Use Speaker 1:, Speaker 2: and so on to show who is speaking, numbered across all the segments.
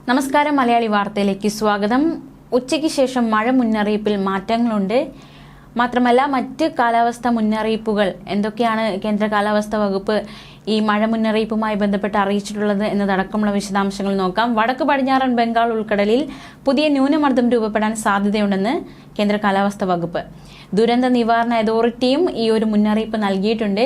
Speaker 1: നമസ്കാരം, മലയാളി വാർത്തയിലേക്ക് സ്വാഗതം. ഉച്ചയ്ക്ക് ശേഷം മഴ മുന്നറിയിപ്പിൽ മാറ്റങ്ങളുണ്ട്. മാത്രമല്ല, മറ്റ് കാലാവസ്ഥാ മുന്നറിയിപ്പുകൾ എന്തൊക്കെയാണ് കേന്ദ്ര കാലാവസ്ഥാ വകുപ്പ് ഈ മഴ മുന്നറിയിപ്പുമായി ബന്ധപ്പെട്ട് അറിയിച്ചിട്ടുള്ളത് എന്നതടക്കമുള്ള വിശദാംശങ്ങൾ നോക്കാം. വടക്ക് പടിഞ്ഞാറൻ ബംഗാൾ ഉൾക്കടലിൽ പുതിയ ന്യൂനമർദ്ദം രൂപപ്പെടാൻ സാധ്യതയുണ്ടെന്ന് കേന്ദ്ര കാലാവസ്ഥാ വകുപ്പ്. ദുരന്ത നിവാരണ അതോറിറ്റിയും ഈ ഒരു മുന്നറിയിപ്പ് നൽകിയിട്ടുണ്ട്.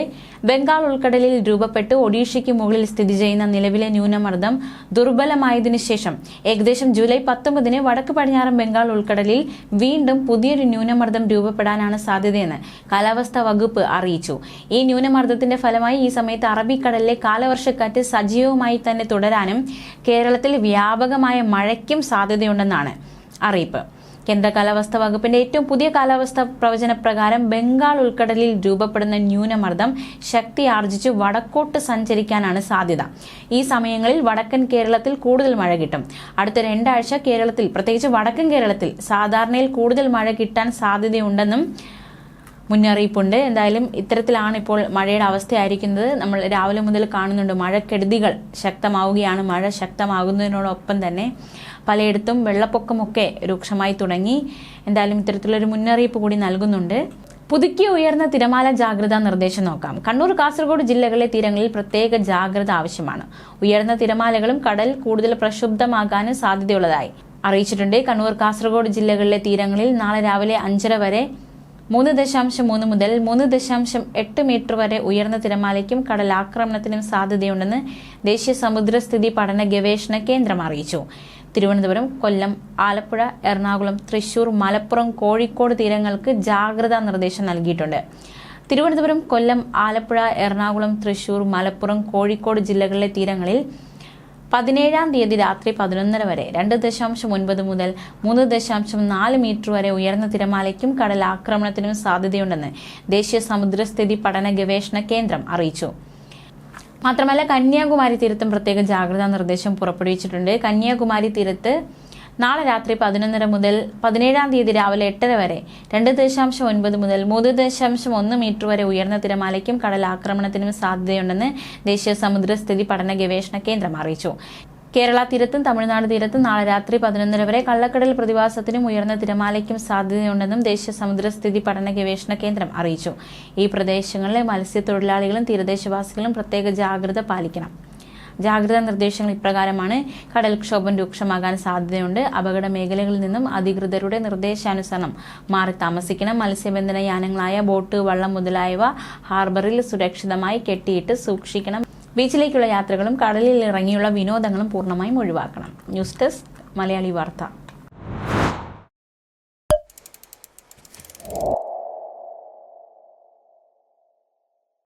Speaker 1: ബംഗാൾ ഉൾക്കടലിൽ രൂപപ്പെട്ട് ഒഡീഷയ്ക്ക് മുകളിൽ സ്ഥിതി ചെയ്യുന്ന നിലവിലെ ന്യൂനമർദ്ദം ദുർബലമായതിനു ശേഷം ഏകദേശം ജൂലൈ 19 വടക്ക് പടിഞ്ഞാറൻ ബംഗാൾ ഉൾക്കടലിൽ വീണ്ടും പുതിയൊരു ന്യൂനമർദ്ദം രൂപപ്പെടാനാണ് സാധ്യതയെന്ന് കാലാവസ്ഥാ വകുപ്പ് അറിയിച്ചു. ഈ ന്യൂനമർദ്ദത്തിന്റെ ഫലമായി ഈ സമയത്ത് അറബിക്കടലിലെ കാലവർഷക്കാറ്റ് സജീവമായി തന്നെ തുടരാനും കേരളത്തിൽ വ്യാപകമായ മഴയ്ക്കും സാധ്യതയുണ്ടെന്നാണ് അറിയിപ്പ്. കേന്ദ്ര കാലാവസ്ഥാ വകുപ്പിന്റെ ഏറ്റവും പുതിയ കാലാവസ്ഥാ പ്രവചന പ്രകാരം ബംഗാൾ ഉൾക്കടലിൽ രൂപപ്പെടുന്ന ന്യൂനമർദ്ദം ശക്തി ആർജിച്ച് വടക്കോട്ട് സഞ്ചരിക്കാനാണ് സാധ്യത. ഈ സമയങ്ങളിൽ വടക്കൻ കേരളത്തിൽ കൂടുതൽ മഴ കിട്ടും. അടുത്ത 2 ആഴ്ച കേരളത്തിൽ, പ്രത്യേകിച്ച് വടക്കൻ കേരളത്തിൽ സാധാരണയിൽ കൂടുതൽ മഴ കിട്ടാൻ സാധ്യതയുണ്ടെന്നും മുന്നറിയിപ്പുണ്ട്. എന്തായാലും ഇത്തരത്തിലാണ് ഇപ്പോൾ മഴയുടെ അവസ്ഥയായിരിക്കുന്നത്. നമ്മൾ രാവിലെ മുതൽ കാണുന്നുണ്ട് മഴക്കെടുതികൾ ശക്തമാവുകയാണ്. മഴ ശക്തമാകുന്നതിനോടൊപ്പം തന്നെ പലയിടത്തും വെള്ളപ്പൊക്കമൊക്കെ രൂക്ഷമായി തുടങ്ങി. എന്തായാലും ഇത്തരത്തിലൊരു മുന്നറിയിപ്പ് കൂടി നൽകുന്നുണ്ട്. പുതുക്കിയ ഉയർന്ന തിരമാല ജാഗ്രതാ നിർദ്ദേശം നോക്കാം. കണ്ണൂർ, കാസർഗോഡ് ജില്ലകളിലെ തീരങ്ങളിൽ പ്രത്യേക ജാഗ്രത ആവശ്യമാണ്. ഉയർന്ന തിരമാലകളും കടൽ കൂടുതൽ പ്രക്ഷുബ്ധമാകാനും സാധ്യതയുള്ളതായി അറിയിച്ചിട്ടുണ്ട്. കണ്ണൂർ, കാസർഗോഡ് ജില്ലകളിലെ തീരങ്ങളിൽ നാളെ രാവിലെ 5:30 വരെ 3.3 മുതൽ 3.8 മീറ്റർ വരെ ഉയർന്ന തിരമാലയ്ക്കും കടലാക്രമണത്തിനും സാധ്യതയുണ്ടെന്ന് ദേശീയ സമുദ്രസ്ഥിതി പഠന ഗവേഷണ കേന്ദ്രം അറിയിച്ചു. തിരുവനന്തപുരം, കൊല്ലം, ആലപ്പുഴ, എറണാകുളം, തൃശൂർ, മലപ്പുറം, കോഴിക്കോട് തീരങ്ങൾക്ക് ജാഗ്രതാ നിർദ്ദേശം നൽകിയിട്ടുണ്ട്. തിരുവനന്തപുരം, കൊല്ലം, ആലപ്പുഴ, എറണാകുളം, തൃശൂർ, മലപ്പുറം, കോഴിക്കോട് ജില്ലകളിലെ തീരങ്ങളിൽ 17-ാം തീയതി രാത്രി 11:30 വരെ 2.9 മുതൽ 3.4 മീറ്റർ വരെ ഉയർന്ന തിരമാലയ്ക്കും കടലാക്രമണത്തിനും സാധ്യതയുണ്ടെന്ന് ദേശീയ സമുദ്രസ്ഥിതി പഠന ഗവേഷണ കേന്ദ്രം അറിയിച്ചു. മാത്രമല്ല, കന്യാകുമാരി തീരത്തും പ്രത്യേക ജാഗ്രതാ നിർദ്ദേശം പുറപ്പെടുവിച്ചിട്ടുണ്ട്. കന്യാകുമാരി തീരത്ത് നാളെ രാത്രി 11:30 മുതൽ 17-ാം തീയതി രാവിലെ 8:30 വരെ 2.9 മുതൽ 3.1 മീറ്റർ വരെ ഉയർന്ന തിരമാലയ്ക്കും കടലാക്രമണത്തിനും സാധ്യതയുണ്ടെന്ന് ദേശീയ സമുദ്രസ്ഥിതി പഠന ഗവേഷണ കേന്ദ്രം അറിയിച്ചു. കേരള തീരത്തും തമിഴ്നാട് തീരത്തും നാളെ രാത്രി 11:30 വരെ കള്ളക്കടൽ പ്രതിഭാസത്തിനും ഉയർന്ന തിരമാലയ്ക്കും സാധ്യതയുണ്ടെന്നും ദേശീയ സമുദ്രസ്ഥിതി പഠന ഗവേഷണ കേന്ദ്രം അറിയിച്ചു. ഈ പ്രദേശങ്ങളിലെ മത്സ്യത്തൊഴിലാളികളും തീരദേശവാസികളും പ്രത്യേക ജാഗ്രത പാലിക്കണം. ജാഗ്രതാ നിർദ്ദേശങ്ങൾ ഇപ്രകാരമാണ്. കടൽക്ഷോഭം രൂക്ഷമാകാൻ സാധ്യതയുണ്ട്. അപകട മേഖലകളിൽ നിന്നും അധികൃതരുടെ നിർദ്ദേശാനുസരണം മാറി താമസിക്കണം. മത്സ്യബന്ധന യാനങ്ങളായ ബോട്ട്, വള്ളം മുതലായവ ഹാർബറിൽ സുരക്ഷിതമായി കെട്ടിയിട്ട് സൂക്ഷിക്കണം. ബീച്ചിലേക്കുള്ള യാത്രകളും കടലിൽ ഇറങ്ങിയുള്ള വിനോദങ്ങളും പൂർണ്ണമായും ഒഴിവാക്കണം. ന്യൂസ് ഡെസ്ക്, മലയാളി വാർത്ത.